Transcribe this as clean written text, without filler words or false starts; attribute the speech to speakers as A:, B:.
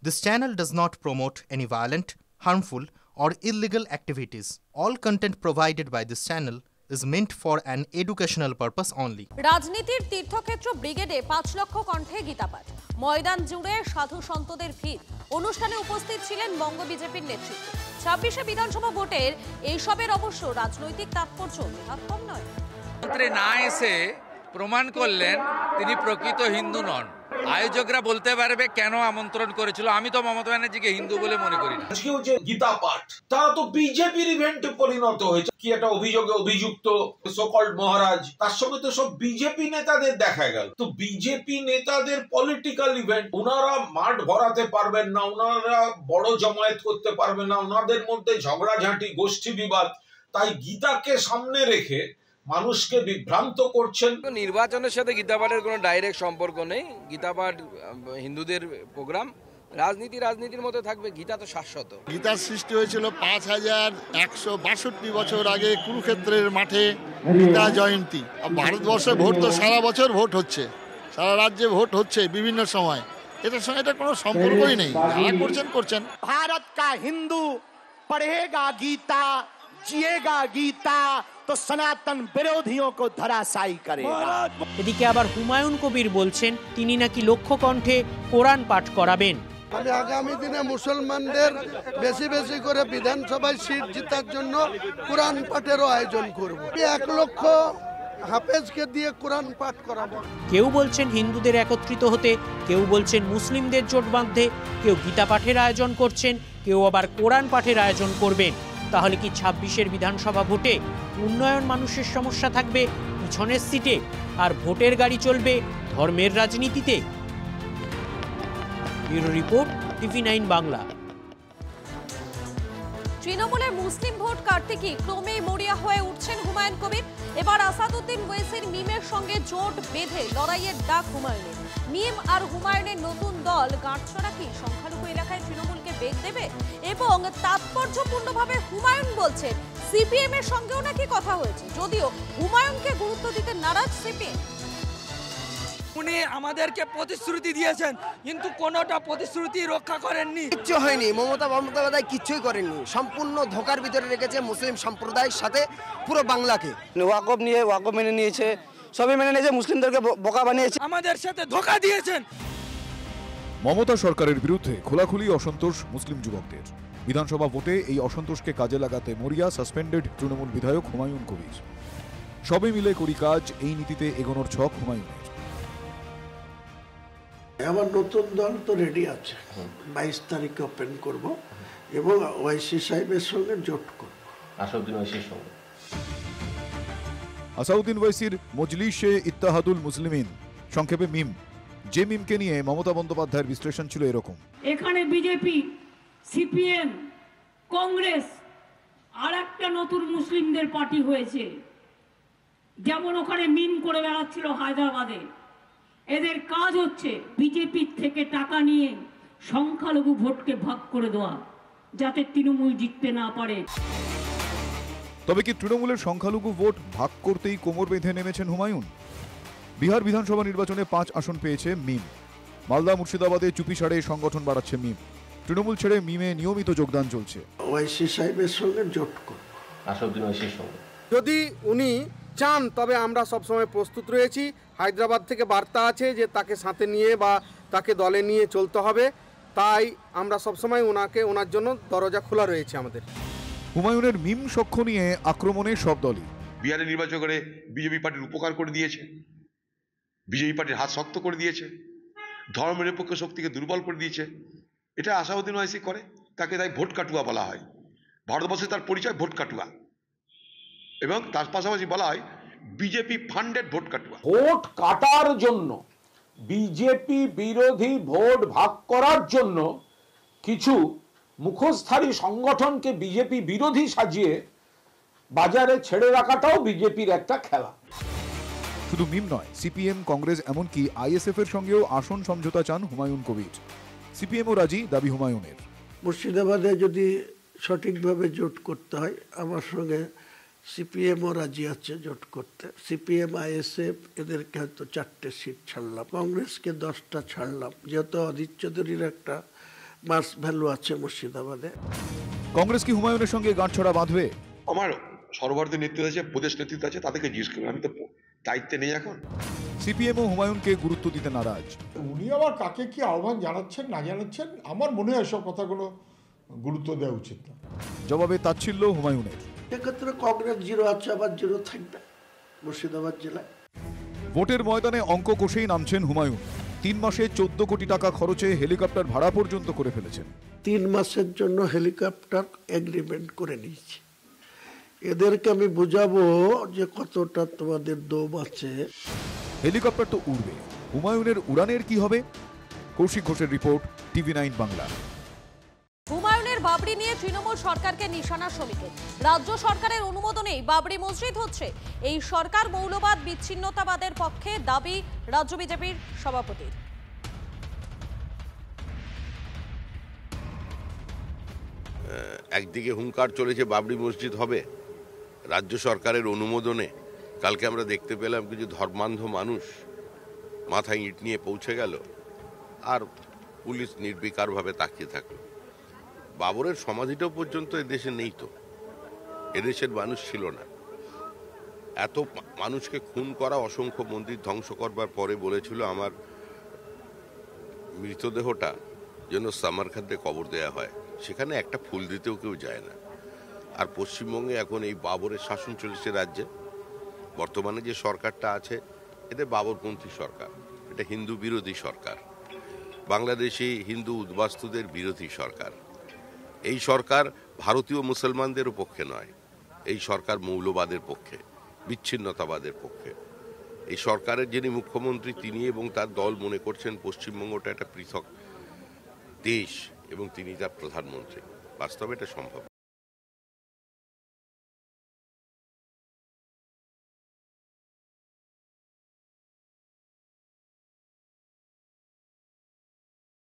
A: This channel does not promote any violent, harmful, or illegal activities. All content provided by this channel is meant for an educational purpose only.
B: রাজনীতির তীর্থক্ষেত্র ব্রিগেডে ৫ লক্ষ কণ্ঠে গীতাপাঠ, ময়দান জুড়ে সাধু সন্তদের ভিড়। অনুষ্ঠানে উপস্থিত ছিলেন বঙ্গ বিজেপির নেতৃত্ব। ২৬শে বিধানসভা ভোটের এইসবের অবশ্য রাজনৈতিক তাৎপর্য নেহাত কম নয়।
C: মন্ত্রী না এসে প্রমাণ করলেন তিনি প্রকৃত হিন্দু নন। আয়োজকরা বলতে পারবে কেন আমন্ত্রণ করেছিল। আমি তো মমতা ব্যানার্জিকে হিন্দু বলে মনে করি না।
D: আজকেও যে গীতা পাঠ তারা তো বিজেপির ইভেন্টে পরিণত হয়েছে। কি একটা অভিযোগে অভিযুক্ত সোকল্ড মহারাজ, তার সঙ্গে তো সব বিজেপি নেতাদের দেখা গেল। তো বিজেপি নেতাদের পলিটিক্যাল ইভেন্ট, ওনারা মাঠ ভরাতে পারবেন না, ওনারা বড় জমায়েত করতে পারবেন না, ওনাদের মধ্যে ঝগড়াঝাঁটি, গোষ্ঠী বিবাদ। তাই গীতাকে সামনে রেখে মানুষকে বিভ্রান্ত করছেন।
E: নির্বাচনের সাথে গীতাপাঠের কোনো ডাইরেক্ট সম্পর্ক নেই। গীতাপাঠ হিন্দুদের প্রোগ্রাম, রাজনীতির মধ্যে থাকবে। গীতা তো শাশ্বত।
F: গীতার সৃষ্টি হয়েছিল ৫,১৬২ বছর আগে কুরুক্ষেত্রের মাঠে গীতা জয়ন্তী। ভারতবর্ষে ভোট তো সারা বছর ভোট হচ্ছে, সারা রাজ্যে ভোট হচ্ছে বিভিন্ন সময়। এটার সঙ্গে এটা কোনো সম্পর্কই নেই। যারা করছেন।
G: भारत का हिंदू पढ़ेगा गीता, जिएगा गीता, तो सनातन विरोधियों को धराशायी करेगा।
H: এদিকে আবার হুমায়ুন কবির বলছেন তিনি নাকি লক্ষ কণ্ঠে কোরআন পাঠ করাবেন।
I: আমি আগামী দিনে মুসলমানদের বেশি বেশি করে বিধানসভায় সিট জেতার জন্য কোরআন পাঠেরও আয়োজন করব। ১ লক্ষ হাফেজকে দিয়ে কোরআন পাঠ করাবো।
H: কেউ বলছেন হিন্দুদের একত্রিত হতে, কেউ বলছেন মুসলিমদের জোট বাঁধতে, কেউ গীতা পাঠের আয়োজন করছেন, কেউ আবার কোরআন পাঠের আয়োজন করবেন। তাহলে কি ২৬-এর বিধানসভা ভোটে উন্নয়ন মানুষের সমস্যা থাকবে পিছনের সিটে, আর ভোটের গাড়ি চলবে ধর্মের রাজনীতিতে? Bureau report, TV9 Bangla.
B: তৃণমূলের মুসলিম ভোট কাটতে কি ক্রমেই মরিয়া হয়ে উঠছেন হুমায়ুন কবির। এবার আসাদুদ্দিন ওয়েসির মিমের সঙ্গে জোট বেঁধে লড়াইয়ের ডাক হুমায়ুনের। মিম আর হুমায়ুনের নতুন দল গাঁটছড়া কি সংখ্যালঘু এলাকায় তৃণমূলকে বেগ দেবে? এবং তাৎপর্যপূর্ণভাবে হুমায়ুন বলছেন সিপিএম এর সঙ্গেও নাকি কথা হয়েছে, যদিও হুমায়ুনকে গুরুত্ব দিতে নারাজ সিপিএম।
E: উনি আমাদেরকে প্রতিশ্রুতি দিয়েছেন, কিন্তু কোনোটা প্রতিশ্রুতি রক্ষা করেননি।
G: কিচ্ছু হয়নি। মমতা বন্দ্যোপাধ্যায় কিচ্ছুই করেননি। সম্পূর্ণ ধোকার ভিতরে রেখেছে মুসলিম সম্প্রদায়ের সাথে পুরো বাংলাকে।
E: ওয়াকফ নিয়ে ওয়াকফ মেনে নিয়েছে, সবই মেনে নিয়েছে, মুসলিমদেরকে বোকা বানিয়েছে, আমাদের সাথে ধোকা দিয়েছেন।
J: মমতা সরকারের বিরুদ্ধে খোলাখুলি অসন্তোষ মুসলিম যুবকদের। বিধানসভা ভোটে এই অসন্তোষকে কাজে লাগাতে মরিয়া সাসপেন্ডেড তৃণমূল বিধায়ক হুমায়ুন কবির। সবে মিলে করি কাজ, এই নীতিতে এগোনোর ছক হুমায়ুনের।
I: আমার নতুন দল তো রেডি আছে, ২২ তারিখে ওপেন করব এবং ওয়াইসি সাহেবের সঙ্গে জোট করব।
J: আসাউদ্দিন ওয়াইসির মজলিসে ইত্তেহাদুল মুসলিমিন, সংক্ষেপে মিম, যে মিমকে নিয়ে মমতা বন্দ্যোপাধ্যায়ের বিশ্লেষণ ছিল এরকম:
K: এখানে বিজেপি, সিপিএম, কংগ্রেস আর একটা নতুন মুসলিমদের পার্টি হয়েছে। যেমন ওখানে মিম করে বেড়াচ্ছিল হায়দ্রাবাদে। এদের কাজ হচ্ছে বিজেপি থেকে টাকা নিয়ে সংখ্যালঘু ভোটকে ভাগ করে দেওয়া, যাতে তৃণমূল জিততে না পারে।
J: তবে কি তৃণমূলের সংখ্যালঘু ভোট ভাগ করতেই কোমর বেঁধে নেমেছেন হুমায়ুন? বিহার বিধানসভা নির্বাচনে ৫ আসন পেয়েছে মিম। মালদা, মুর্শিদাবাদে চুপিসাড়ে সংগঠন বাড়াচ্ছে মিম। তৃণমূল ছেড়ে মিমে নিয়মিত যোগদান চলছে।
I: ওয়াইসি সাহেবের সঙ্গে জোট করব।
L: যদি উনি চান তবে আমরা সবসময় প্রস্তুত রয়েছি। হায়দ্রাবাদ থেকে বার্তা আছে যে তাকে সাথে নিয়ে বা তাকে দলে নিয়ে চলতে হবে, তাই আমরা সবসময় ওনার জন্য দরজা খোলা রয়েছে আমাদের।
J: হুমায়ুনের মিম সখ্য নিয়ে আক্রমণে সব দলই।
D: বিহারে নির্বাচন করে বিজেপি পার্টির উপকার করে দিয়েছে, বিজেপি পার্টির হাত শক্ত করে দিয়েছে, ধর্মনিরপেক্ষ শক্তিকে দুর্বল করে দিয়েছে। এটা আসাউদ্দিন ওয়াইসি করে, তাকে তাই ভোট কাটুয়া বলা হয়। ভারতবর্ষে তার পরিচয় ভোট কাটুয়া, এবং তার পাশাপাশি বলা হয় বিজেপি ফান্ডেড ভোট কাটুয়া। ভোট কাটার জন্য, বিজেপি বিরোধী ভোট ভাগ করার জন্য কিছু মুখোশধারী সংগঠনকে বিজেপি বিরোধী সাজিয়ে বাজারে ছেড়ে রাখাটাও বিজেপির একটা খেলা।
J: শুধু মিম নয়, সিপিএম, কংগ্রেস, এমনকি আইএসএফ এর সঙ্গেও আসন সমঝোতা চান হুমায়ুন কবির। সিপিএমও রাজি, দাবি হুমায়ুনের।
I: মুর্শিদাবাদে যদি সঠিকভাবে জোট করতে হয়, আমার সঙ্গে সিপিএমও রাজি আছে জোট করতে। সিপিএম, আইএসএফ এদেরকে হয়তো 4টে সিট ছাড়লাম, কংগ্রেসকে 10টা ছাড়লাম। যেহেতু অধীর চৌধুরীর একটা মাস ভ্যালু আছে মুর্শিদাবাদে।
J: কংগ্রেস কি হুমায়ুনের সঙ্গে গাঁটছড়া বাঁধবে?
D: আমার সর্বভারতীয় নেতৃত্ব আছে, প্রদেশ নেতৃত্ব আছে, তাদেরকে জিজ্ঞেস করবেন, আমি তো দায়িত্বে নেই এখন।
J: সিপিএমও হুমায়ুনকে গুরুত্ব দিতে নারাজ।
M: উনি আবার কাকে কি আহ্বান জানাচ্ছেন না জানাচ্ছেন, আমার মনে হয় সব কথাগুলো গুরুত্ব দেওয়া উচিত না।
J: জবাবে তাচ্ছিল্য হুমায়ুনের।
I: সেক্ষেত্রে কংগ্রেস 0 আছে, আবার 0 থাকবে মুর্শিদাবাদ জেলায়।
J: ভোটের ময়দানে অঙ্ক কষেই নামছেন হুমায়ুন। 3 মাসে 14 কোটি টাকা খরচে হেলিকপ্টার ভাড়া পর্যন্ত করে ফেলেছেন।
I: 3 মাসের জন্য হেলিকপ্টার এগ্রিমেন্ট করে নিয়েছি। এদেরকে আমি বুঝাবো যে কতটা তোমাদের দম আছে।
J: হেলিকপ্টার তো উড়বে, হুমায়ুনের উড়ানের কি হবে? কৌশিক ঘোষের রিপোর্ট, TV9 বাংলা।
B: হুমায়ুনের বাবরি নিয়ে তৃণমূল সরকারকে নিশানা শ্রমিকের। রাজ্য সরকারের অনুমোদনেই বাবরি মসজিদ হচ্ছে। এই সরকার মৌলবাদ বিচ্ছিন্নতাবাদের পক্ষে, দাবি রাজ্য বিজেপির সভাপতির।
N: একদিকে হুঙ্কার চলেছে বাবরি মসজিদ হবে রাজ্য সরকারের অনুমোদনে। কালকে আমরা দেখতে পেলাম কিছু ধর্মান্ধ মানুষ মাথায় ইট নিয়ে পৌঁছে গেল, আর পুলিশ নির্বিকারভাবে তাকিয়ে থাকলো। বাবরের সমাধিটাও পর্যন্ত এদেশে নেই, তো এদেশের মানুষ ছিল না। এত মানুষকে খুন করা, অসংখ্য মন্দির ধ্বংস করবার পরে বলেছিল আমার মৃতদেহটা যেন সামারখান্ডে কবর দেয়া হয়, সেখানে একটা ফুল দিতেও কেউ যায় না। আর পশ্চিমবঙ্গে এখন এই বাবরের শাসন চলেছে রাজ্যে। বর্তমানে যে সরকারটা আছে এটা বাবরপন্থী সরকার, এটা হিন্দু বিরোধী সরকার, বাংলাদেশি হিন্দু উদ্বাস্তুদের বিরোধী সরকার। এই সরকার ভারতীয় মুসলমানদের পক্ষে নয়, এই সরকার মৌলবাদের পক্ষে, বিচ্ছিন্নতাবাদের পক্ষে। এই সরকারের যিনি মুখ্যমন্ত্রী তিনি এবং তার দল মনে করছেন পশ্চিমবঙ্গটা একটা পৃথক দেশ এবং তিনি তার প্রধানমন্ত্রী। বাস্তবে এটা সম্ভব